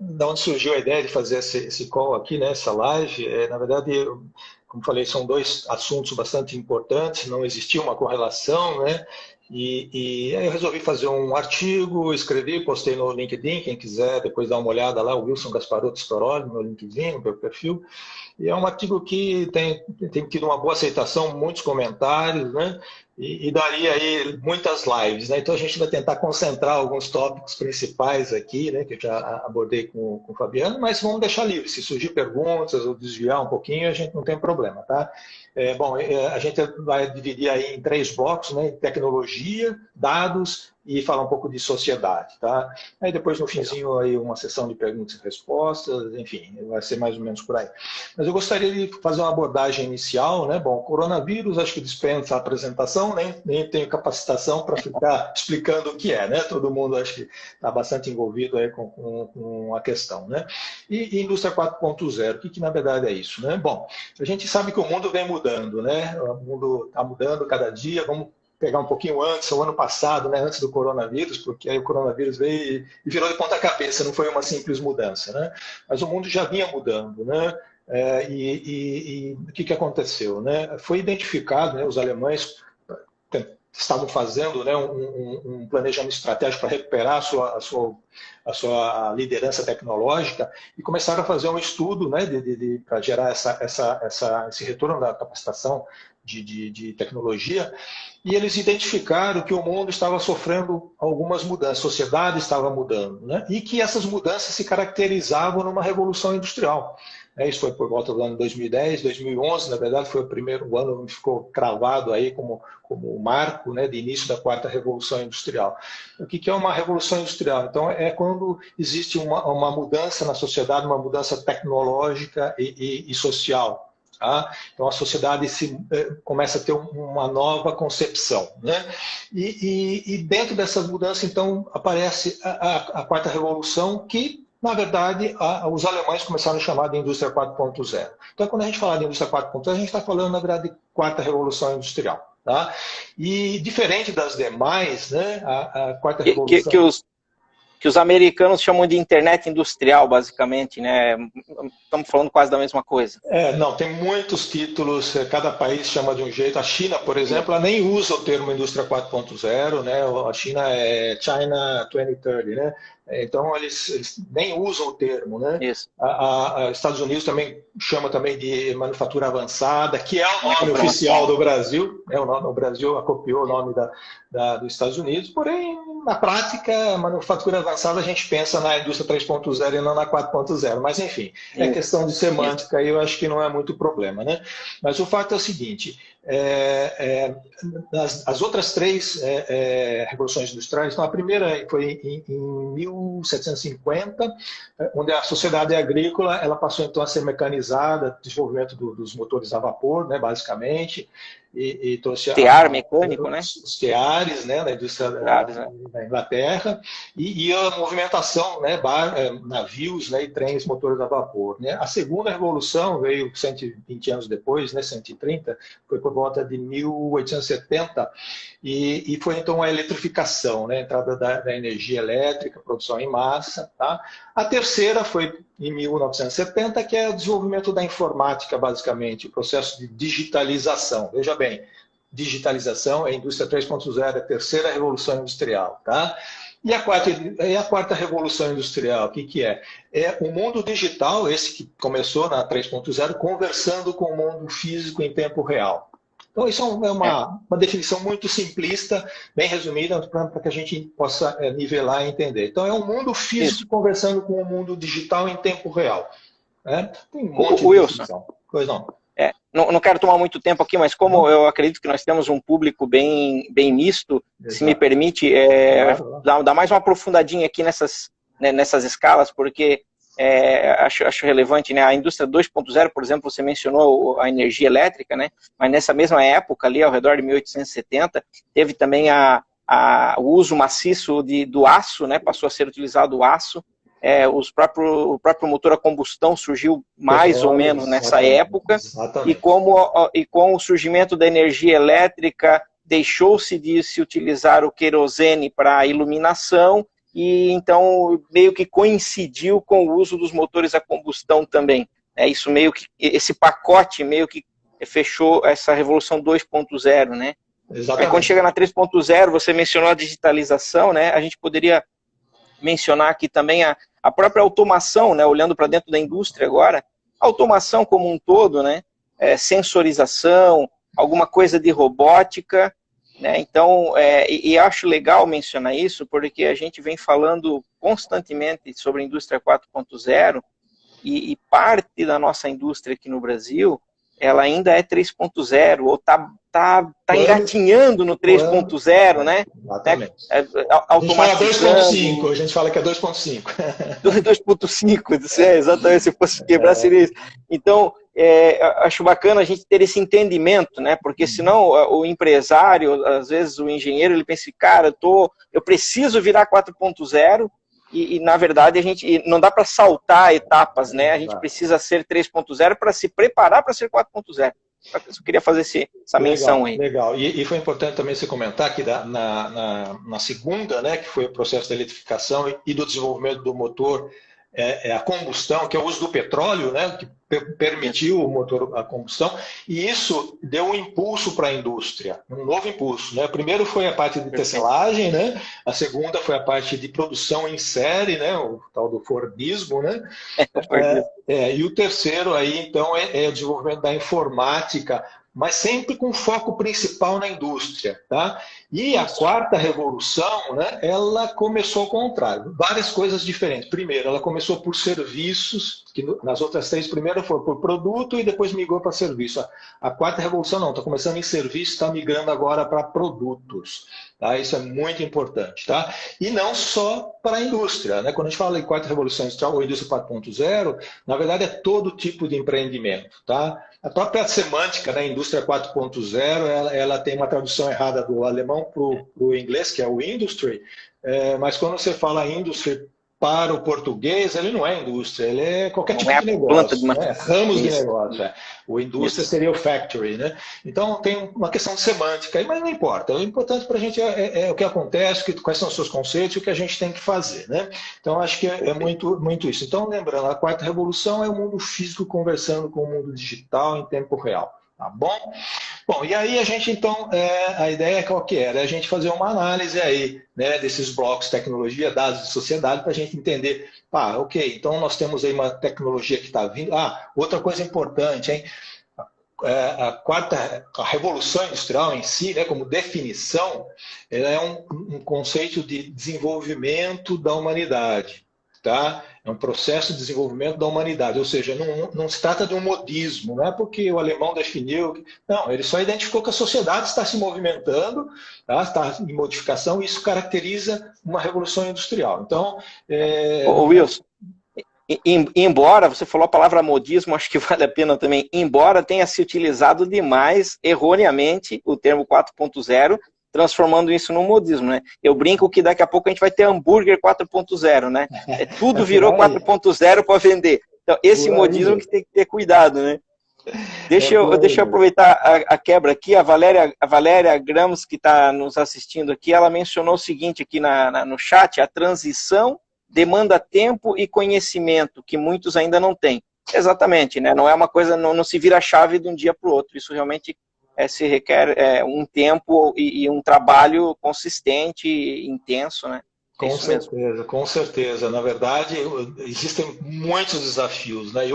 Da onde surgiu a ideia de fazer esse call aqui, né, essa live? Na verdade, como falei, são dois assuntos bastante importantes, não existia uma correlação, né? E aí eu resolvi fazer um artigo, escrevi, postei no LinkedIn, quem quiser depois dar uma olhada lá, o Wilson Gasparotto Storoli, no LinkedIn, no meu perfil. E é um artigo que tem tido uma boa aceitação, muitos comentários, né? E daria aí muitas lives, né? Então a gente vai tentar concentrar alguns tópicos principais aqui, né? Que eu já abordei com o Fabiano, mas vamos deixar livre. Se surgir perguntas ou desviar um pouquinho, a gente não tem problema, tá? A gente vai dividir aí em 3 blocos, né? Tecnologia, dados e falar um pouco de sociedade, tá? Aí depois no finzinho aí uma sessão de perguntas e respostas, enfim, vai ser mais ou menos por aí. Mas eu gostaria de fazer uma abordagem inicial, né? Bom, coronavírus, acho que dispensa a apresentação, nem tenho capacitação para ficar explicando o que é, né? Todo mundo acho que está bastante envolvido aí com a questão, né? E indústria 4.0, o que na verdade é isso, né? Bom, a gente sabe que o mundo vem mudando, né? O mundo está mudando cada dia, vamos pegar um pouquinho antes, o ano passado, né, antes do coronavírus, porque aí o coronavírus veio e virou de ponta cabeça, não foi uma simples mudança, né? Mas o mundo já vinha mudando, né? O que aconteceu, né? Foi identificado, né, os alemães estavam fazendo, né, um planejamento estratégico para recuperar a sua liderança tecnológica e começaram a fazer um estudo, né, para gerar esse retorno da capacitação de tecnologia, e eles identificaram que o mundo estava sofrendo algumas mudanças, a sociedade estava mudando, né, e que essas mudanças se caracterizavam numa revolução industrial. Isso foi por volta do ano 2010, 2011, na verdade foi o primeiro ano que ficou cravado aí como marco, né, de início da 4ª Revolução Industrial. O que é uma revolução industrial? Então é quando existe uma mudança na sociedade, uma mudança tecnológica e social. Tá? Então a sociedade começa a ter uma nova concepção, né? E dentro dessa mudança, então, aparece a 4ª Revolução, que na verdade, os alemães começaram a chamar de indústria 4.0. Então, quando a gente fala de indústria 4.0, a gente está falando, na verdade, de 4ª Revolução Industrial. Tá? E diferente das demais, né, a 4ª Revolução... Que os americanos chamam de internet industrial, basicamente, né? Estamos falando quase da mesma coisa. Não, tem muitos títulos, cada país chama de um jeito. A China, por exemplo, ela nem usa o termo indústria 4.0, né? A China é China 2030, né? Então, eles nem usam o termo, né? Isso. Estados Unidos também chama também de manufatura avançada, que é o nome oficial do Brasil, né? O Brasil copiou o nome dos Estados Unidos, porém, na prática, a manufatura avançada a gente pensa na indústria 3.0 e não na 4.0, mas enfim, é questão de semântica e eu acho que não é muito problema, né? Mas o fato é o seguinte, as outras 3 revoluções industriais, então a primeira foi em 1750, onde a sociedade agrícola ela passou então a ser mecanizada, desenvolvimento dos motores a vapor, né, basicamente, e trouxe tear mecânico, né? Os teares, né, da indústria da Inglaterra, e a movimentação, né, navios, né, e trens motores a vapor, né? A segunda revolução veio 120 anos depois, né, 130, foi por volta de 1870, e foi então a eletrificação, né, a entrada da energia elétrica, produção em massa, tá? A terceira foi em 1970, que é o desenvolvimento da informática, basicamente, o processo de digitalização. Veja bem, digitalização é a indústria 3.0, é a terceira revolução industrial, tá? E a 4ª Revolução Industrial, o que é? É o mundo digital, esse que começou na 3.0, conversando com o mundo físico em tempo real. Então, isso é uma definição muito simplista, bem resumida, para que a gente possa nivelar e entender. Então, é um mundo físico conversando com o mundo digital em tempo real. Né? Tem um monte de definição. Pois não. Não quero tomar muito tempo aqui, mas como eu acredito que nós temos um público bem misto, exato, se me permite, dar mais uma aprofundadinha aqui nessas escalas, porque acho relevante, né? A indústria 2.0, por exemplo, você mencionou a energia elétrica, né? Mas nessa mesma época, ali ao redor de 1870, teve também o uso maciço do aço, né? Passou a ser utilizado o aço. O próprio motor a combustão surgiu mais ou menos nessa época, e com o surgimento da energia elétrica, deixou-se de se utilizar o querosene para iluminação e então meio que coincidiu com o uso dos motores a combustão também. Isso meio que, esse pacote meio que fechou essa revolução 2.0, né? Exatamente. Quando chega na 3.0, você mencionou a digitalização, né? A gente poderia mencionar aqui também a própria automação, né? Olhando para dentro da indústria agora, a automação como um todo, né? Sensorização, alguma coisa de robótica, né? Então, e acho legal mencionar isso, porque a gente vem falando constantemente sobre a indústria 4.0 e parte da nossa indústria aqui no Brasil, ela ainda é 3.0, ou tá engatinhando no 3.0, né? Exatamente. A gente fala 2.5, a gente fala que é 2.5. 2.5, exatamente, se fosse quebrar seria isso. Então, acho bacana a gente ter esse entendimento, né? Porque senão o empresário, às vezes o engenheiro, ele pensa, cara, eu preciso virar 4.0, e na verdade a gente não dá para saltar etapas, né? A gente precisa ser 3.0 para se preparar para ser 4.0. Eu queria fazer essa menção aí. Legal. E foi importante também você comentar que na segunda, né, que foi o processo da eletrificação e do desenvolvimento do motor a combustão, que é o uso do petróleo, né, que permitiu o motor a combustão, e isso deu um impulso para a indústria, um novo impulso, né? Primeiro foi a parte de tecelagem, né? A segunda foi a parte de produção em série, né? O tal do Fordismo, né? E o terceiro aí, então, é o desenvolvimento da informática, mas sempre com foco principal na indústria, tá? E a quarta revolução, né, ela começou ao contrário, várias coisas diferentes. Primeiro, ela começou por serviços, que nas outras três primeiras foi por produto e depois migrou para serviço. A quarta revolução não, está começando em serviço, está migrando agora para produtos. Tá? Isso é muito importante. Tá? E não só para a indústria. Né? Quando a gente fala em quarta revolução industrial ou indústria 4.0, na verdade é todo tipo de empreendimento. Tá? A própria semântica, né, indústria 4.0, ela tem uma tradução errada do alemão para o inglês, que é o industry, mas quando você fala industry para o português, ele não é indústria, ele é qualquer tipo de negócio, né? Ramos de negócio. O indústria seria o factory, né? Então tem uma questão de semântica, mas não importa. O importante para a gente é o que acontece, quais são os seus conceitos e o que a gente tem que fazer, né? Então acho que é muito isso. Então lembrando, a quarta revolução é o mundo físico conversando com o mundo digital em tempo real. Tá bom? Bom, e aí a gente, então, a ideia qual que era? A gente fazer uma análise aí, né, desses blocos tecnologia, dados de sociedade, para a gente entender, ok, então nós temos aí uma tecnologia que está vindo. Outra coisa importante, hein? A revolução industrial em si, né, como definição, ela é um conceito de desenvolvimento da humanidade. Tá? É um processo de desenvolvimento da humanidade, ou seja, não se trata de um modismo, não é porque o alemão definiu, não, ele só identificou que a sociedade está se movimentando, tá? Está em modificação, e isso caracteriza uma revolução industrial. Então, Wilson, embora, você falou a palavra modismo, acho que vale a pena também, embora tenha se utilizado demais, erroneamente, o termo 4.0, transformando isso num modismo, né? Eu brinco que daqui a pouco a gente vai ter hambúrguer 4.0, né? Tudo virou 4.0 para vender. Então, esse modismo que tem que ter cuidado, né? Deixa eu aproveitar a quebra aqui. A Valéria Gramos, que está nos assistindo aqui, ela mencionou o seguinte aqui no chat: a transição demanda tempo e conhecimento, que muitos ainda não têm. Exatamente, né? Não é uma coisa, não se vira a chave de um dia para o outro. Isso realmente se requer um tempo e um trabalho consistente e intenso, né? Com certeza. Na verdade, existem muitos desafios, né?